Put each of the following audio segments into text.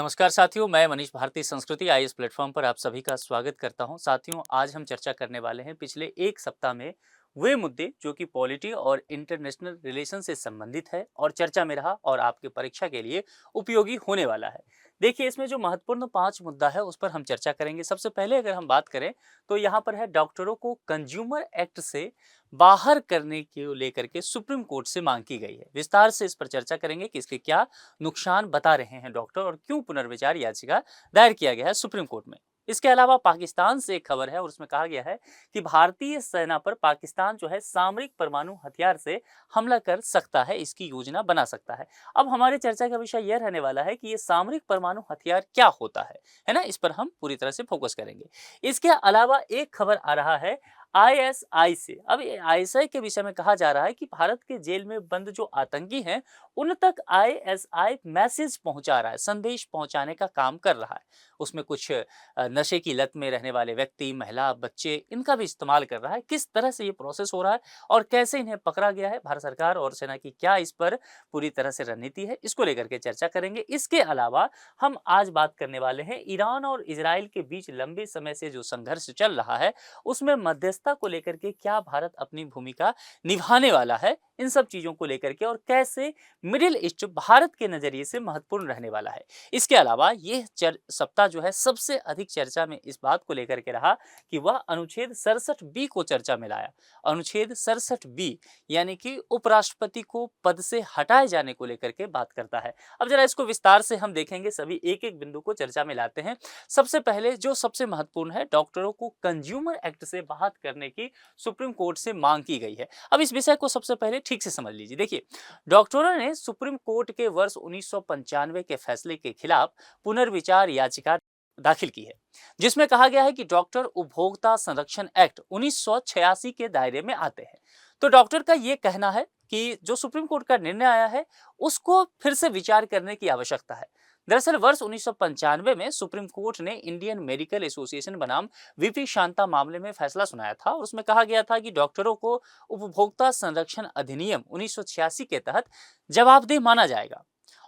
नमस्कार साथियों, मैं मनीष भारती संस्कृति आईएएस प्लेटफॉर्म पर आप सभी का स्वागत करता हूं। साथियों, आज हम चर्चा करने वाले हैं पिछले एक सप्ताह में वे मुद्दे जो कि पॉलिटी और इंटरनेशनल रिलेशन से संबंधित है और चर्चा में रहा और आपके परीक्षा के लिए उपयोगी होने वाला है। देखिए, इसमें जो महत्वपूर्ण 5 मुद्दा है उस पर हम चर्चा करेंगे। सबसे पहले अगर हम बात करें तो यहाँ पर है डॉक्टरों को कंज्यूमर एक्ट से बाहर करने को लेकर के सुप्रीम कोर्ट से मांग की गई है। विस्तार से इस पर चर्चा करेंगे कि इसके क्या नुकसान बता रहे हैं डॉक्टर और क्यों पुनर्विचार याचिका दायर किया गया है सुप्रीम कोर्ट में। इसके अलावा पाकिस्तान से एक खबर है और उसमें कहा गया है कि भारतीय सेना पर पाकिस्तान जो है सामरिक परमाणु हथियार से हमला कर सकता है, इसकी योजना बना सकता है। अब हमारी चर्चा का विषय यह रहने वाला है कि ये सामरिक परमाणु हथियार क्या होता है ना, इस पर हम पूरी तरह से फोकस करेंगे। इसके अलावा एक खबर आ रहा है आईएसआई से। अब ये आईएसआई के विषय में कहा जा रहा है कि भारत के जेल में बंद जो आतंकी हैं उन तक आईएसआई मैसेज पहुंचा रहा है, संदेश पहुंचाने का काम कर रहा है। उसमें कुछ नशे की लत में रहने वाले व्यक्ति, महिला, बच्चे, इनका भी इस्तेमाल कर रहा है। किस तरह से ये प्रोसेस हो रहा है और कैसे इन्हें पकड़ा गया है, भारत सरकार और सेना की क्या इस पर पूरी तरह से रणनीति है, इसको लेकर के चर्चा करेंगे। इसके अलावा हम आज बात करने वाले हैं ईरान और इजराइल के बीच लंबे समय से जो संघर्ष चल रहा है उसमें मध्यस्थता को लेकर के क्या भारत अपनी भूमिका निभाने वाला है, इन सब चीजों को लेकर के, और कैसे मिडिल ईस्ट भारत के नजरिए से महत्वपूर्ण रहने वाला है। इसके अलावा ये सप्ताह जो है सबसे अधिक चर्चा में इस बात को लेकर के रहा कि वह अनुच्छेद 67 बी को चर्चा में लाया। अनुच्छेद 67 बी यानी कि उपराष्ट्रपति को पद से हटाए जाने को लेकर के बात करता है। अब जरा इसको विस्तार से हम देखेंगे, सभी एक एक बिंदु को चर्चा में लाते हैं। सबसे पहले जो सबसे महत्वपूर्ण है, डॉक्टरों को कंज्यूमर एक्ट से बाहर करने की सुप्रीम कोर्ट से मांग की गई है। अब इस विषय को सबसे पहले ठीक से समझ लीजिए। देखिए, डॉक्टरों ने सुप्रीम कोर्ट के वर्ष 1995 के फैसले के खिलाफ पुनर्विचार याचिका दाखिल की है, जिसमें कहा गया है कि डॉक्टर उपभोक्ता संरक्षण एक्ट 1986 के दायरे में आते हैं। तो डॉक्टर का यह कहना है कि जो सुप्रीम कोर्ट का निर्णय आया है उसको फिर से विचार करने की आवश्यकता है। दरअसल वर्ष 1995 में सुप्रीम कोर्ट ने इंडियन मेडिकल एसोसिएशन बनाम वीपी शांता मामले में फैसला सुनाया था और उसमें कहा गया था कि डॉक्टरों को उपभोक्ता संरक्षण अधिनियम 1986 के तहत जवाबदेह माना जाएगा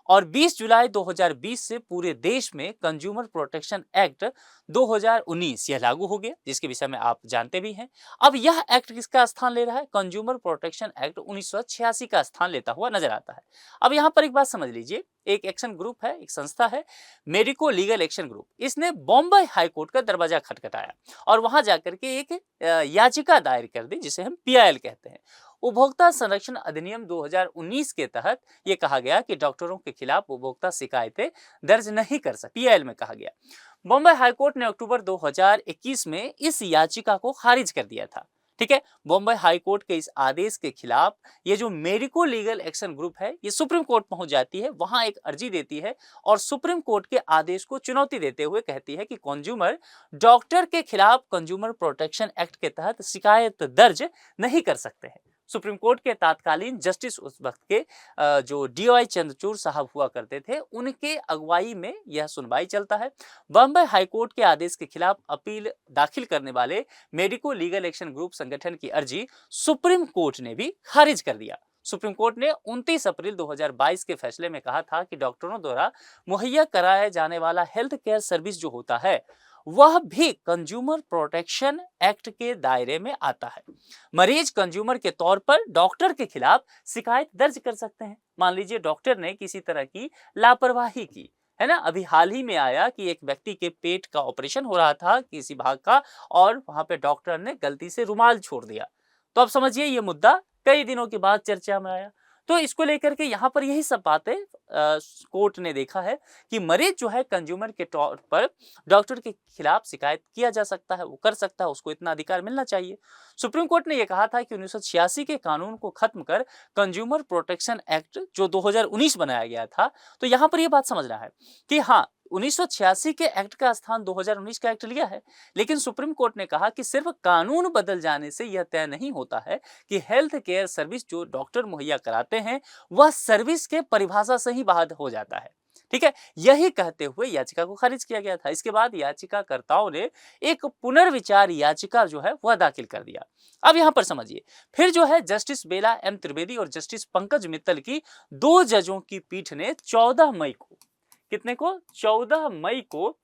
और 20 जुलाई 2020 से पूरे देश में कंज्यूमर प्रोटेक्शन एक्ट 2019 यह लागू हो गया, जिसके विषय में आप जानते भी हैं। अब यह एक्ट किसका स्थान ले रहा है? कंज्यूमर प्रोटेक्शन एक्ट 1986 का स्थान लेता हुआ नजर आता है। अब यहाँ पर एक बात समझ लीजिए, एक एक्शन ग्रुप है, एक संस्था है, मेडिको लीगल एक्शन ग्रुप, इसने बॉम्बे हाई कोर्ट का दरवाजा खटखटाया और वहां जाकर के एक याचिका दायर कर दी, जिसे हम पीआईएल कहते हैं। उपभोक्ता संरक्षण अधिनियम 2019 के तहत यह कहा गया कि डॉक्टरों के खिलाफ उपभोक्ता शिकायतें दर्ज नहीं कर सकती, पीआईएल में कहा गया। बॉम्बे हाईकोर्ट ने अक्टूबर 2021 में इस याचिका को खारिज कर दिया था। ठीक है, बॉम्बे हाई कोर्ट के इस आदेश के खिलाफ ये जो मेडिको लीगल एक्शन ग्रुप है ये सुप्रीम कोर्ट पहुंच जाती है, वहां एक अर्जी देती है और सुप्रीम कोर्ट के आदेश को चुनौती देते हुए कहती है कि कंज्यूमर डॉक्टर के खिलाफ कंज्यूमर प्रोटेक्शन एक्ट के तहत शिकायत दर्ज नहीं कर सकते हैं। सुप्रीम कोर्ट के तत्कालीन जस्टिस उस वक्त के जो डीवाई चंद्रचूड़ साहब हुआ करते थे, उनके अगुवाई में यह सुनवाई चलता है। बॉम्बे हाईकोर्ट के आदेश के खिलाफ अपील दाखिल करने वाले मेडिको लीगल एक्शन ग्रुप संगठन की अर्जी सुप्रीम कोर्ट ने भी खारिज कर दिया। सुप्रीम कोर्ट ने 29 अप्रैल 2022 के फैसले में कहा था कि डॉक्टरों द्वारा मुहैया कराया जाने वाला हेल्थ केयर सर्विस जो होता है वह भी कंज्यूमर प्रोटेक्शन एक्ट के दायरे में आता है। मरीज कंज्यूमर के तौर पर डॉक्टर के खिलाफ शिकायत दर्ज कर सकते हैं। मान लीजिए डॉक्टर ने किसी तरह की लापरवाही की, है ना। अभी हाल ही में आया कि एक व्यक्ति के पेट का ऑपरेशन हो रहा था किसी भाग का और वहां पे डॉक्टर ने गलती से रुमाल छोड़ दिया। तो अब समझिए ये मुद्दा कई दिनों के बाद चर्चा में आया। तो इसको लेकर के यहाँ पर यही सब बातें कोर्ट ने देखा है कि मरीज जो है कंज्यूमर के तौर पर डॉक्टर के खिलाफ शिकायत किया जा सकता है, वो कर सकता है, उसको इतना अधिकार मिलना चाहिए। सुप्रीम कोर्ट ने यह कहा था कि 1986 के कानून को खत्म कर कंज्यूमर प्रोटेक्शन एक्ट जो 2019 बनाया गया था, तो यहाँ पर यह बात समझना है कि हाँ 1986 के एक्ट का स्थान 2019 का एक्ट लिया है, लेकिन सुप्रीम कोर्ट ने कहा कि सिर्फ कानून बदल जाने से यह तय नहीं होता है कि हेल्थ केयर सर्विस जो डॉक्टर मुहैया कराते हैं वह सर्विस के परिभाषा से ही बाहर हो जाता है। ठीक है, यही कहते हुए याचिका को खारिज किया गया था। इसके बाद याचिकाकर्ताओं ने एक पुनर्विचार याचिका जो है वह दाखिल कर दिया। अब यहां पर समझिए, फिर जो है जस्टिस बेला एम त्रिवेदी और जस्टिस पंकज मित्तल की 2 जजों की पीठ ने 14 मई को कितने को 14 मई को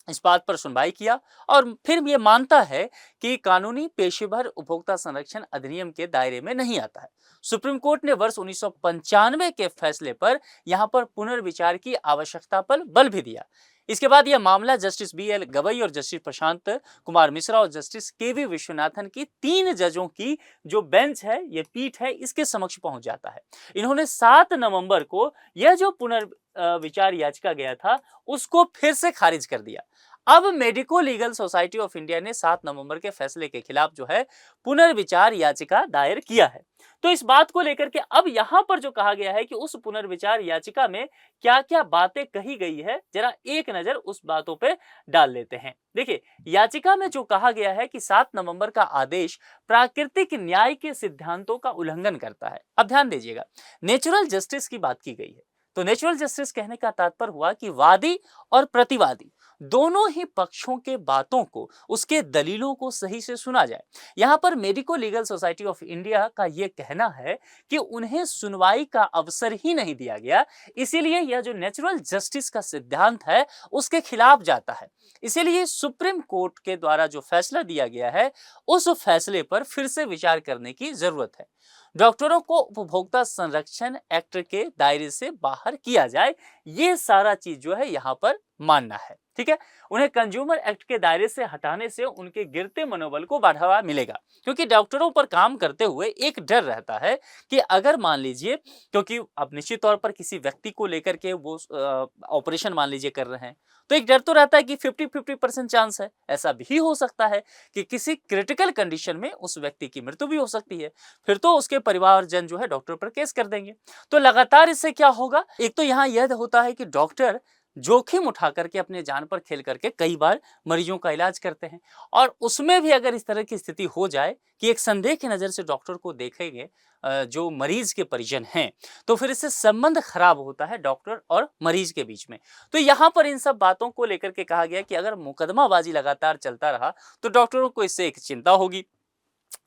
इस बात पर सुनवाई किया और फिर ये मानता है कि कानूनी पेशेवर उपभोक्ता संरक्षण अधिनियम के दायरे में नहीं आता है। सुप्रीम कोर्ट ने वर्ष 1995 के फैसले पर यहां पर पुनर्विचार की आवश्यकता पर बल भी दिया। इसके बाद यह मामला जस्टिस बी.एल. गवई और जस्टिस प्रशांत कुमार मिश्रा और जस्टिस के.वी. विश्वनाथन की 3 जजों की जो बेंच है, ये पीठ है, इसके समक्ष पहुंच जाता है। इन्होंने 7 नवंबर को यह जो पुनर्विचार याचिका गया था उसको फिर से खारिज कर दिया। अब medico legal society of India ने 7 नवंबर के फैसले के खिलाफ जो है पुनर्विचार याचिका दायर किया है। तो इस बात को लेकर के अब यहां पर जो कहा गया है कि उस पुनर्विचार याचिका में क्या-क्या बातें कही गई है, जरा एक नजर उस बातों पे डाल लेते हैं। देखिए, याचिका में जो कहा गया है कि 7 नवंबर का आदेश प्राकृतिक न्याय के सिद्धांतों का उल्लंघन करता है। अब ध्यान दीजिएगा, नेचुरल जस्टिस की बात की गई है। तो नेचुरल जस्टिस कहने का तात्पर्य हुआ कि वादी और प्रतिवादी दोनों ही पक्षों के बातों को, उसके दलीलों को सही से सुना जाए। यहां पर medico legal society of India का यह कहना है कि उन्हें सुनवाई का अवसर ही नहीं दिया गया, इसीलिए यह जो नेचुरल जस्टिस का सिद्धांत है उसके खिलाफ जाता है। इसीलिए सुप्रीम कोर्ट के द्वारा जो फैसला दिया गया है उस फैसले पर फिर से विचार करने की जरूरत है। डॉक्टरों को उपभोक्ता संरक्षण एक्ट के दायरे से बाहर किया जाए, ये सारा चीज जो है यहां पर मानना है। ठीक है, उन्हें कंज्यूमर एक्ट के दायरे से हटाने से उनके गिरते मनोबल को बढ़ावा मिलेगा, क्योंकि डॉक्टरों पर काम करते हुए एक डर रहता है कि अगर मान लीजिए, क्योंकि अब निश्चित तौर पर किसी व्यक्ति को लेकर के वो ऑपरेशन मान लीजिए कर रहे हैं, तो एक डर तो रहता है कि 50-50% चांस है, ऐसा भी हो सकता है कि किसी क्रिटिकल कंडीशन में उस व्यक्ति की मृत्यु भी हो सकती है। फिर तो उसके परिवारजन जो है डॉक्टर पर केस कर देंगे। तो लगातार इससे क्या होगा, एक तो यहाँ यह होता है कि डॉक्टर जोखिम उठा करके अपने जान पर खेल करके कई बार मरीजों का इलाज करते हैं, और उसमें भी अगर इस तरह की स्थिति हो जाए कि एक संदेह की नजर से डॉक्टर को देखेंगे जो मरीज के परिजन हैं, तो फिर इससे संबंध खराब होता है डॉक्टर और मरीज के बीच में। तो यहाँ पर इन सब बातों को लेकर के कहा गया कि अगर मुकदमाबाजी लगातार चलता रहा तो डॉक्टरों को इससे एक चिंता होगी,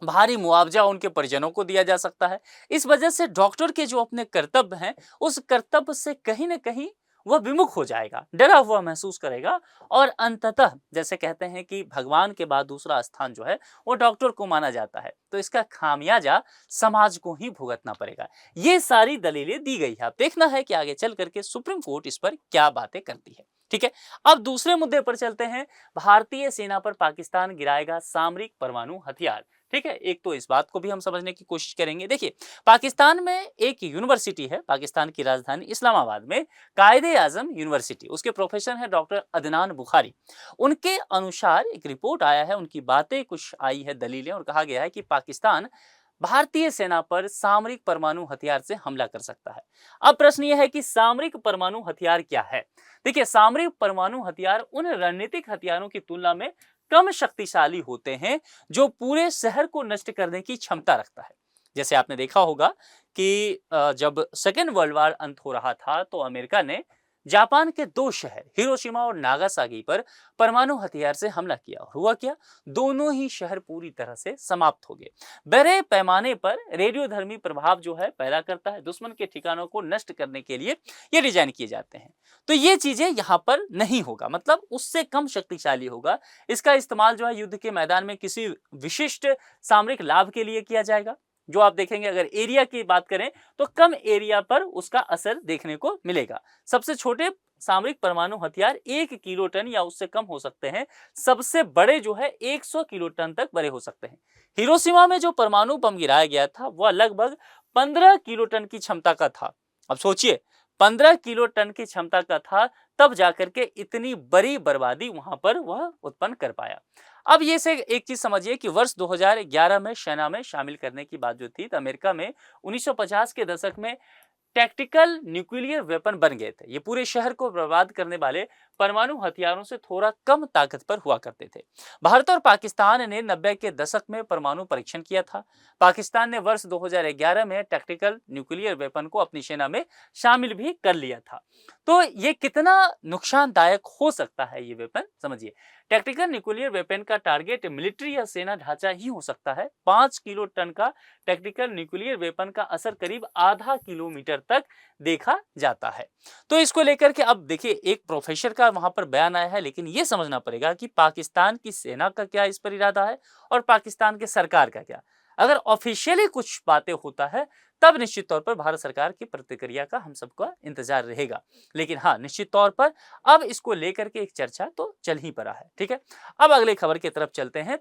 भारी मुआवजा उनके परिजनों को दिया जा सकता है। इस वजह से डॉक्टर के जो अपने कर्तव्य हैं उस कर्तव्य से कहीं ना कहीं वह विमुख हो जाएगा, डरा हुआ महसूस करेगा, और अंततः जैसे कहते हैं कि भगवान के बाद दूसरा स्थान जो है वो डॉक्टर को माना जाता है, तो इसका खामियाजा समाज को ही भुगतना पड़ेगा। ये सारी दलीलें दी गई है। अब देखना है कि आगे चल करके सुप्रीम कोर्ट इस पर क्या बातें करती है। ठीक है, अब दूसरे मुद्दे पर चलते हैं। भारतीय सेना पर पाकिस्तान गिराएगा सामरिक परमाणु हथियार। ठीक है, एक तो इस बात को भी हम समझने की कोशिश करेंगे। देखिए, पाकिस्तान में एक यूनिवर्सिटी है, पाकिस्तान की राजधानी इस्लामाबाद में कायदे आजम यूनिवर्सिटी, उसके प्रोफेसर है डॉक्टर अदनान बुखारी। उनके अनुसार एक रिपोर्ट आया है, उनकी बातें कुछ आई है, दलीलें, और कहा गया है कि पाकिस्तान भारतीय सेना पर सामरिक परमाणु हथियार से हमला कर सकता है। अब प्रश्न यह है कि सामरिक परमाणु हथियार क्या है। देखिए, सामरिक परमाणु हथियार उन रणनीतिक हथियारों की तुलना में कम शक्तिशाली होते हैं जो पूरे शहर को नष्ट करने की क्षमता रखता है। जैसे आपने देखा होगा कि जब सेकेंड वर्ल्ड वॉर अंत हो रहा था तो अमेरिका ने जापान के 2 शहर हिरोशिमा और नागासाकी पर परमाणु हथियार से हमला किया, और हुआ क्या, दोनों ही शहर पूरी तरह से समाप्त हो गए। बड़े पैमाने पर रेडियोधर्मी प्रभाव जो है पैदा करता है, दुश्मन के ठिकानों को नष्ट करने के लिए ये डिजाइन किए जाते हैं। तो ये चीजें यहाँ पर नहीं होगा, मतलब उससे कम शक्तिशाली होगा। इसका इस्तेमाल जो है युद्ध के मैदान में किसी विशिष्ट सामरिक लाभ के लिए किया जाएगा। जो आप देखेंगे, अगर एरिया की बात करें तो कम एरिया पर उसका असर देखने को मिलेगा। सबसे छोटे सामरिक परमाणु हथियार 1 किलो टन या उससे कम हो सकते हैं, सबसे बड़े जो है 100 किलो टन तक बड़े हो सकते हैं। हिरोशिमा में जो परमाणु बम गिराया गया था वह लगभग 15 किलो टन की क्षमता का था। अब सोचिए, 15 किलो टन की क्षमता का था, तब जाकर के इतनी बड़ी बर्बादी वहां पर वह उत्पन्न कर पाया। अब ये से एक चीज समझिए कि वर्ष 2011 में सेना में शामिल करने की बात जो थी, तो अमेरिका में 1950 के दशक में टैक्टिकल न्यूक्लियर वेपन बन गए थे। ये पूरे शहर को बर्बाद करने वाले परमाणु हथियारों से थोड़ा कम ताकत पर हुआ करते थे। भारत और पाकिस्तान ने 90 के दशक में परमाणु परीक्षण किया था। पाकिस्तान ने वर्ष 2011 में टैक्टिकल न्यूक्लियर वेपन को अपनी सेना में शामिल भी कर लिया था। तो ये कितना नुकसानदायक हो सकता है ये वेपन, समझिए। टैक्टिकल न्यूक्लियर वेपन का टारगेट मिलिट्री या सेना ढांचा ही हो सकता है। 5 किलो टन का टैक्टिकल न्यूक्लियर वेपन का असर करीब आधा किलोमीटर तक देखा जाता है। तो इसको लेकर के अब देखिए एक प्रोफेसर का वहां पर बयान आया है, लेकिन यह समझना पड़ेगा कि पाकिस्तान की सेना का क्या इस पर इरादा है और पाकिस्तान के सरकार का क्या। अगर ऑफिशियली कुछ बातें होता है तब निश्चित तौर पर भारत सरकार की प्रतिक्रिया का हम सबका इंतजार रहेगा, लेकिन हाँ निश्चित तौर पर अब इसको लेकर के एक चर्चा तो चल ही पड़ा है। ठीक है, अब अगले खबर की तरफ चलते हैं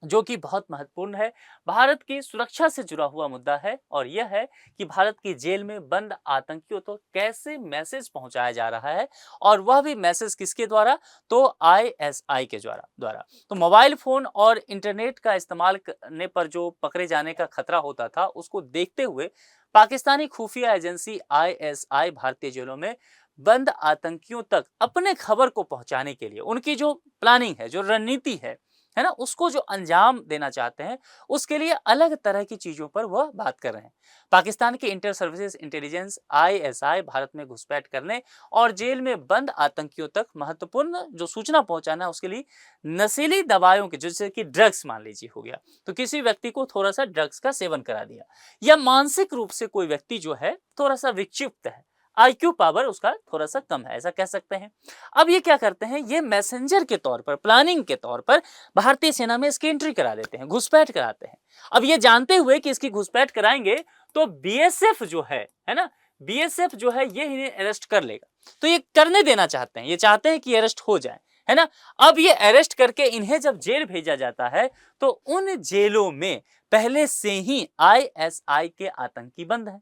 जो कि बहुत महत्वपूर्ण है, भारत की सुरक्षा से जुड़ा हुआ मुद्दा है और यह है कि भारत की जेल में बंद आतंकियों तो कैसे मैसेज पहुंचाया जा रहा है और वह भी मैसेज किसके द्वारा, तो आईएसआई के द्वारा। तो मोबाइल फोन और इंटरनेट का इस्तेमाल करने पर जो पकड़े जाने का खतरा होता था उसको देखते हुए पाकिस्तानी खुफिया एजेंसी आईएसआई भारतीय जेलों में बंद आतंकियों तक अपने खबर को पहुंचाने के लिए उनकी जो प्लानिंग है, जो रणनीति है ना, उसको जो अंजाम देना चाहते हैं उसके लिए अलग तरह की चीजों पर वह बात कर रहे हैं। पाकिस्तान के inter services intelligence ISI Bharat में घुसपैठ करने और जेल में बंद आतंकियों तक महत्वपूर्ण जो सूचना पहुंचाना है उसके लिए नशीली दवाओं के, जैसे कि ड्रग्स मान लीजिए हो गया, तो किसी व्यक्ति को थोड़ा सा ड्रग्स का सेवन करा दिया, या मानसिक रूप से कोई व्यक्ति जो है थोड़ा सा विक्षिप्त है, आईक्यू पावर उसका थोड़ा सा कम है, ऐसा कह सकते हैं। अब ये क्या करते हैं, ये मैसेंजर के तौर पर, प्लानिंग के तौर पर भारतीय सेना में इसकी एंट्री करा देते हैं, घुसपैठ कराते हैं। अब ये जानते हुए कि इसकी घुसपैठ कराएंगे तो बीएसएफ जो है ना, बीएसएफ जो है ये इन्हें अरेस्ट कर लेगा, तो ये करने देना चाहते हैं, ये चाहते हैं कि अरेस्ट हो जाए, है ना। अब ये अरेस्ट करके इन्हें जब जेल भेजा जाता है तो उन जेलों में पहले से ही आईएसआई के आतंकी बंद हैं।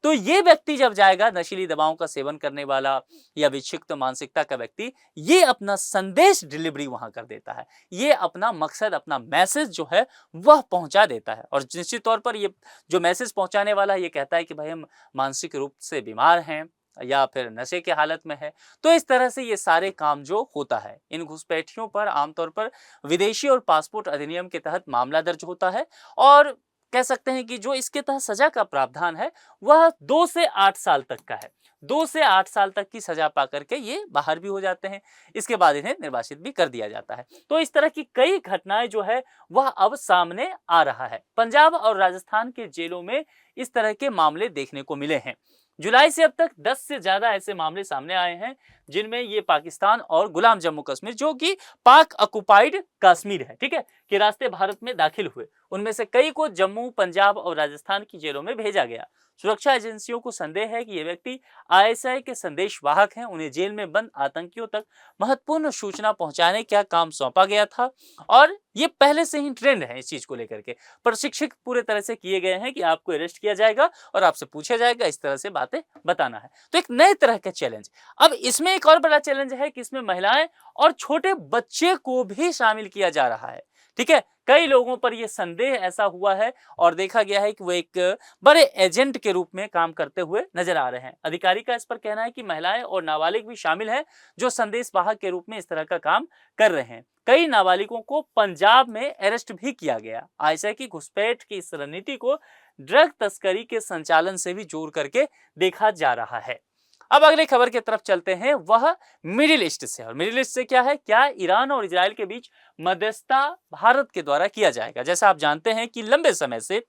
तो ये व्यक्ति जब जाएगा, नशीली दवाओं का सेवन करने वाला या विक्षिप्त मानसिकता का व्यक्ति, ये अपना संदेश डिलीवरी वहां कर देता है, ये अपना मकसद, अपना मैसेज जो है वह पहुंचा देता है। और निश्चित तौर पर ये जो मैसेज पहुंचाने वाला है ये कहता है कि भाई हम मानसिक रूप से बीमार हैं या फिर नशे के हालत में है। तो इस तरह से ये सारे काम जो होता है, इन घुसपैठियों पर आमतौर पर विदेशी और पासपोर्ट अधिनियम के तहत मामला दर्ज होता है और कह सकते हैं कि जो इसके तहत सजा का प्रावधान है वह 2 से 8 साल तक का है। 2 से 8 साल तक की सजा पा करके ये बाहर भी हो जाते हैं, इसके बाद इन्हें निर्वासित भी कर दिया जाता है। तो इस तरह की कई घटनाएं जो है वह अब सामने आ रहा है। पंजाब और राजस्थान के जेलों में इस तरह के मामले देखने को मिले हैं। जुलाई से अब तक 10 से ज्यादा ऐसे मामले सामने आए हैं जिनमें ये पाकिस्तान और गुलाम जम्मू कश्मीर, जो कि पाक ऑक्युपाइड कश्मीर है, ठीक है, के रास्ते भारत में दाखिल हुए। उनमें से कई को जम्मू, पंजाब और राजस्थान की जेलों में भेजा गया। सुरक्षा एजेंसियों को संदेह है कि ये व्यक्ति आईएसआई के संदेशवाहक हैं, उन्हें जेल में बंद आतंकियों तक महत्वपूर्ण सूचना पहुंचाने का काम सौंपा गया था और ये पहले से ही ट्रेंड है इस चीज को लेकर के, प्रशिक्षित पूरे तरह से किए गए हैं कि आपको अरेस्ट किया जाएगा और आपसे पूछा जाएगा, इस तरह से बातें बताना है। तो एक नए तरह का चैलेंज। अब इसमें एक और बड़ा चैलेंज है कि इसमें महिलाएं और छोटे बच्चे को भी शामिल किया जा रहा है, ठीक है। कई लोगों पर यह संदेह ऐसा हुआ है और देखा गया है कि वो एक बड़े एजेंट के रूप में काम करते हुए नजर आ रहे हैं। अधिकारी का इस पर कहना है कि महिलाएं और नाबालिग भी शामिल हैं जो संदेशवाहक के रूप में इस तरह का काम कर रहे हैं। कई नाबालिगों को पंजाब में अरेस्ट भी किया गया। आईएसआई की घुसपैठ की इस रणनीति को ड्रग तस्करी के संचालन से भी जोड़ करके देखा जा रहा है। अब अगले खबर की तरफ चलते हैं, वह मिडिल ईस्ट से। और मिडिल ईस्ट से क्या है, क्या ईरान और इजराइल के बीच मध्यस्थता भारत के द्वारा किया जाएगा। जैसा आप जानते हैं कि लंबे समय से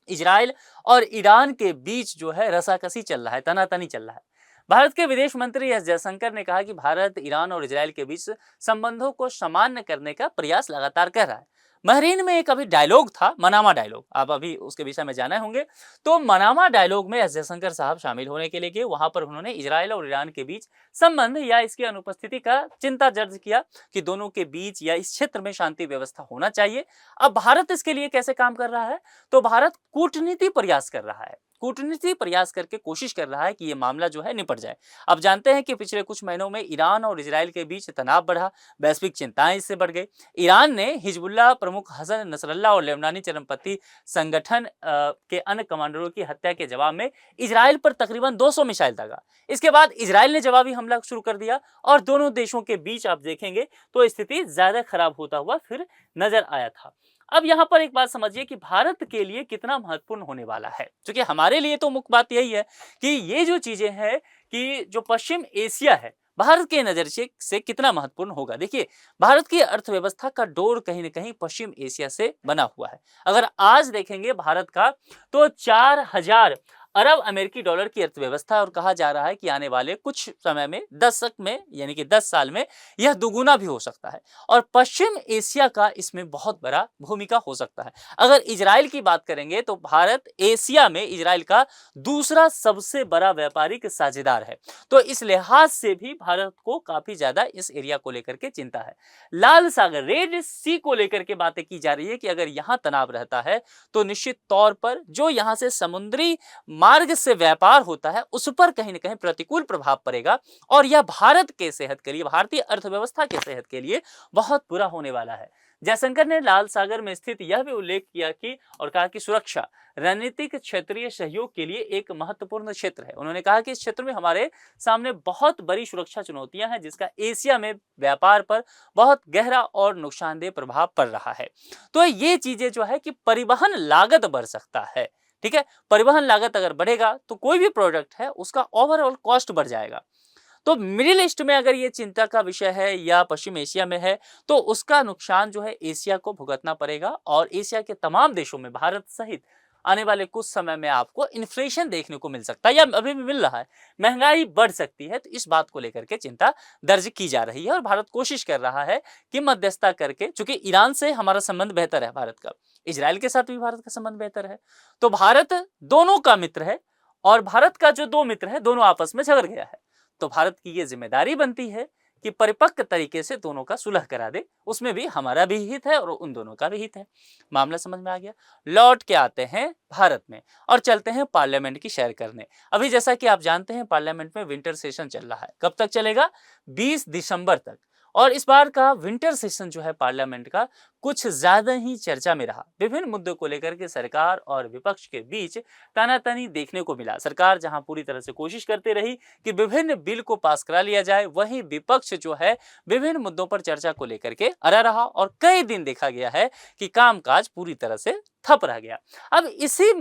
इजराइल और ईरान के बीच जो है रसाकसी चल रहा है, तनातनी चल रहा है। भारत के विदेश मंत्री एस जयशंकर ने कहा कि भारत ईरान और इजराइल के बीच संबंधों को सामान्य करने का प्रयास लगातार कर रहा है। बहरीन में एक अभी डायलॉग था, मनामा डायलॉग, आप अभी उसके विषय में जाने होंगे। तो मनामा डायलॉग में एस जयशंकर साहब शामिल होने के लिए गए। वहां पर उन्होंने इजराइल और ईरान के बीच संबंध या इसकी अनुपस्थिति का चिंता दर्ज किया कि दोनों के बीच या इस क्षेत्र में शांति व्यवस्था होना चाहिए। अब भारत इसके लिए कैसे काम कर रहा है, तो भारत कूटनीति प्रयास कर रहा है, कूटनीति प्रयास करके कोशिश कर रहा है कि ये मामला जो है निपट जाए। अब जानते हैं कि पिछले कुछ महीनों में ईरान और इजराइल के बीच तनाव बढ़ा, वैश्विक चिंताएं इससे बढ़ गई। ईरान ने हिजबुल्लाह प्रमुख हसन नसरल्लाह और लेबनानी चरमपंथी संगठन के अन्य कमांडरों की हत्या के जवाब में इजराइल पर तकरीबन 200 मिसाइल दागा। इसके बाद इजराइल ने जवाबी हमला शुरू कर दिया और दोनों देशों के बीच आप देखेंगे तो स्थिति ज्यादा खराब होता हुआ फिर नजर आया था। अब यहां पर एक बात समझिए कि भारत के लिए कितना महत्वपूर्ण होने वाला है, क्योंकि हमारे लिए तो मुख्य बात यही है कि ये जो चीजें हैं कि जो पश्चिम एशिया है, भारत के नजरिए से कितना महत्वपूर्ण होगा। देखिए, भारत की अर्थव्यवस्था का डोर कहीं ना कहीं पश्चिम एशिया से बना हुआ है। अगर आज देखेंगे भारत का, तो 4,000 अरब अमेरिकी डॉलर की अर्थव्यवस्था, और कहा जा रहा है कि आने वाले कुछ समय में, दशक में, यानी कि 10 साल में यह दुगुना भी हो सकता है। और पश्चिम एशिया का इसमें बहुत बड़ा भूमिका हो सकता है। अगर इजराइल की बात करेंगे तो भारत एशिया में इजराइल का दूसरा सबसे बड़ा व्यापारिक साझेदार है। तो इस लिहाज से भी भारत को काफी ज्यादा इस एरिया को लेकर के चिंता है। लाल सागर, रेड सी को लेकर के बातें की जा रही है कि अगर यहां तनाव रहता है तो निश्चित तौर पर जो यहां से समुद्री मार्ग से व्यापार होता है उस पर कहीं ना कहीं प्रतिकूल प्रभाव पड़ेगा, और यह भारत के सेहत के लिए, भारतीय अर्थव्यवस्था के सेहत के लिए बहुत बुरा होने वाला है। जयशंकर ने लाल सागर में स्थित यह भी उल्लेख किया कि, और कहा कि सुरक्षा रणनीतिक क्षेत्रीय सहयोग के लिए एक महत्वपूर्ण क्षेत्र है। उन्होंने कहा कि इस क्षेत्र में हमारे सामने बहुत बड़ी सुरक्षा चुनौतियां हैं, जिसका एशिया में व्यापार पर बहुत गहरा और नुकसानदेह प्रभाव पड़ रहा है। तो ये चीजें जो है कि परिवहन लागत बढ़ सकता है। ठीक है, परिवहन लागत अगर बढ़ेगा तो कोई भी प्रोडक्ट है उसका ओवरऑल कॉस्ट बढ़ जाएगा। तो मिडिल ईस्ट में अगर ये चिंता का विषय है या पश्चिम एशिया में है, तो उसका नुकसान जो है एशिया को भुगतना पड़ेगा, और एशिया के तमाम देशों में, भारत सहित, आने वाले कुछ समय में आपको इन्फ्लेशन देखने को मिल सकता है, या अभी भी मिल रहा है, महंगाई बढ़ सकती है। तो इस बात को लेकर के चिंता दर्ज की जा रही है, और भारत कोशिश कर रहा है कि मध्यस्थता करके, चूंकि ईरान से हमारा संबंध बेहतर है भारत का, इजराइल के साथ भी भारत का संबंध बेहतर है, तो भारत दोनों का मित्र है, और भारत का जो दो मित्र है दोनों आपस में झगड़ गया है। तो भारत की ये जिम्मेदारी बनती है कि परिपक्व तरीके से दोनों का सुलह करा दे, उसमें भी हमारा भी हित है और उन दोनों का भी हित है। मामला समझ में आ गया। लौट के आते हैं भारत में और चलते हैं पार्लियामेंट की सैर करने। अभी जैसा कि आप जानते हैं पार्लियामेंट में विंटर सेशन चल रहा है। कब तक चलेगा? 20 दिसंबर तक। और इस बार का विंटर सेशन जो है पार्लियामेंट का, कुछ ज्यादा ही चर्चा में रहा। विभिन्न मुद्दों को लेकर के सरकार और विपक्ष के बीच तानातनी देखने को मिला। सरकार जहां पूरी तरह से कोशिश करती रही कि विभिन्न बिल को पास करा लिया जाए, वहीं विपक्ष जो है विभिन्न मुद्दों पर चर्चा को लेकर के अड़ा रहा, और कई दिन देखा गया है कि कामकाज पूरी तरह से ठप रह गया। अब इसी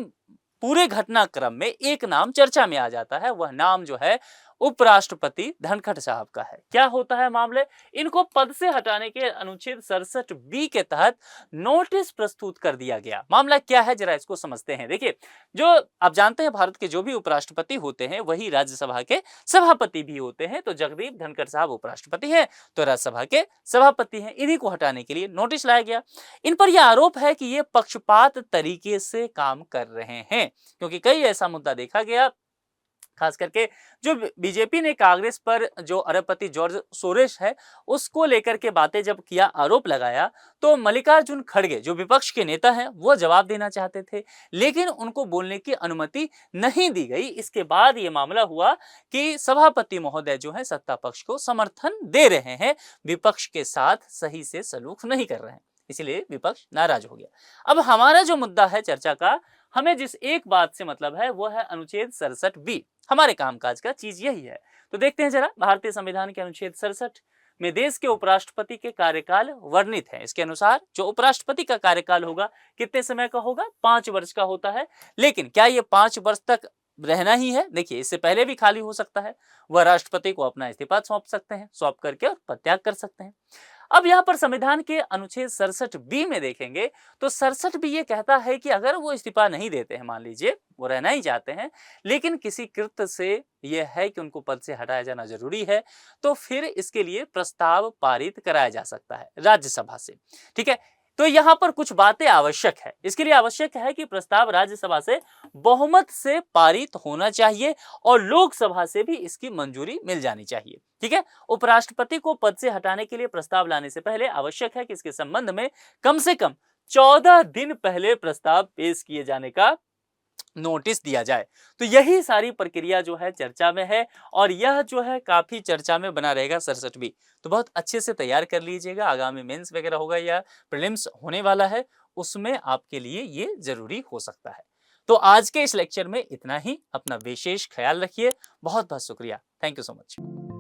पूरे घटनाक्रम में एक नाम चर्चा में आ जाता है, वह नाम जो है उपराष्ट्रपति धनखड़ साहब का है। क्या होता है मामले? इनको पद से हटाने के अनुच्छेद 67 बी के तहत नोटिस प्रस्तुत कर दिया गया। मामला क्या है, जरा इसको समझते हैं। देखिए, जो आप जानते हैं भारत के जो भी उपराष्ट्रपति होते हैं वही राज्यसभा के सभापति भी होते हैं। तो जगदीप धनखड़ साहब उपराष्ट्रपति हैं, तो राज्यसभा के सभापति हैं। इन्हीं को हटाने के लिए नोटिस लाया गया। इन पर यह आरोप है कि ये पक्षपात तरीके से काम कर रहे हैं, क्योंकि कई ऐसा मुद्दा देखा गया, खास करके जो बीजेपी ने कांग्रेस पर जो अरबपति जॉर्ज सोरेश है उसको लेकर के बातें जब किया, आरोप लगाया, तो मल्लिकार्जुन खड़गे जो विपक्ष के नेता हैं वो जवाब देना चाहते थे, लेकिन उनको बोलने की अनुमति नहीं दी गई। इसके बाद ये मामला हुआ कि सभापति महोदय जो है सत्ता पक्ष को समर्थन दे रहे हैं, विपक्ष के साथ सही से सलूक नहीं कर रहे हैं, इसलिए विपक्ष नाराज हो गया। अब हमारा जो मुद्दा है चर्चा का, हमें जिस एक बात से मतलब है वो है अनुच्छेद 67 बी। हमारे कामकाज का चीज यही है। तो देखते हैं जरा, भारतीय संविधान के अनुच्छेद 67 में देश के उपराष्ट्रपति के कार्यकाल वर्णित है। इसके अनुसार जो उपराष्ट्रपति का कार्यकाल होगा कितने समय का होगा? 5 वर्ष का होता है। लेकिन क्या ये 5 वर्ष तक रहना ही है? देखिए, इससे पहले भी खाली हो सकता है। वह राष्ट्रपति को अपना इस्तीफा सौंप सकते हैं, सौंप करके और पदत्याग कर सकते हैं। अब यहाँ पर संविधान के अनुच्छेद 67 बी में देखेंगे तो 67 बी ये कहता है कि अगर वो इस्तीफा नहीं देते हैं, मान लीजिए वो रहना ही चाहते हैं, लेकिन किसी कृत्य से ये है कि उनको पद से हटाया जाना जरूरी है, तो फिर इसके लिए प्रस्ताव पारित कराया जा सकता है राज्यसभा से। ठीक है, तो यहाँ पर कुछ बातें आवश्यक है। इसके लिए आवश्यक है कि प्रस्ताव राज्यसभा से बहुमत से पारित होना चाहिए और लोकसभा से भी इसकी मंजूरी मिल जानी चाहिए। ठीक है, उपराष्ट्रपति को पद से हटाने के लिए प्रस्ताव लाने से पहले आवश्यक है कि इसके संबंध में कम से कम 14 दिन पहले प्रस्ताव पेश किए जाने का नोटिस दिया जाए। तो यही सारी प्रक्रिया जो है चर्चा में है, और यह जो है काफी चर्चा में बना रहेगा 67 भी। तो बहुत अच्छे से तैयार कर लीजिएगा, आगामी मेंस वगैरह होगा या प्रीलिम्स होने वाला है, उसमें आपके लिए ये जरूरी हो सकता है। तो आज के इस लेक्चर में इतना ही। अपना विशेष ख्याल रखिए। बहुत बहुत शुक्रिया। Thank you so much.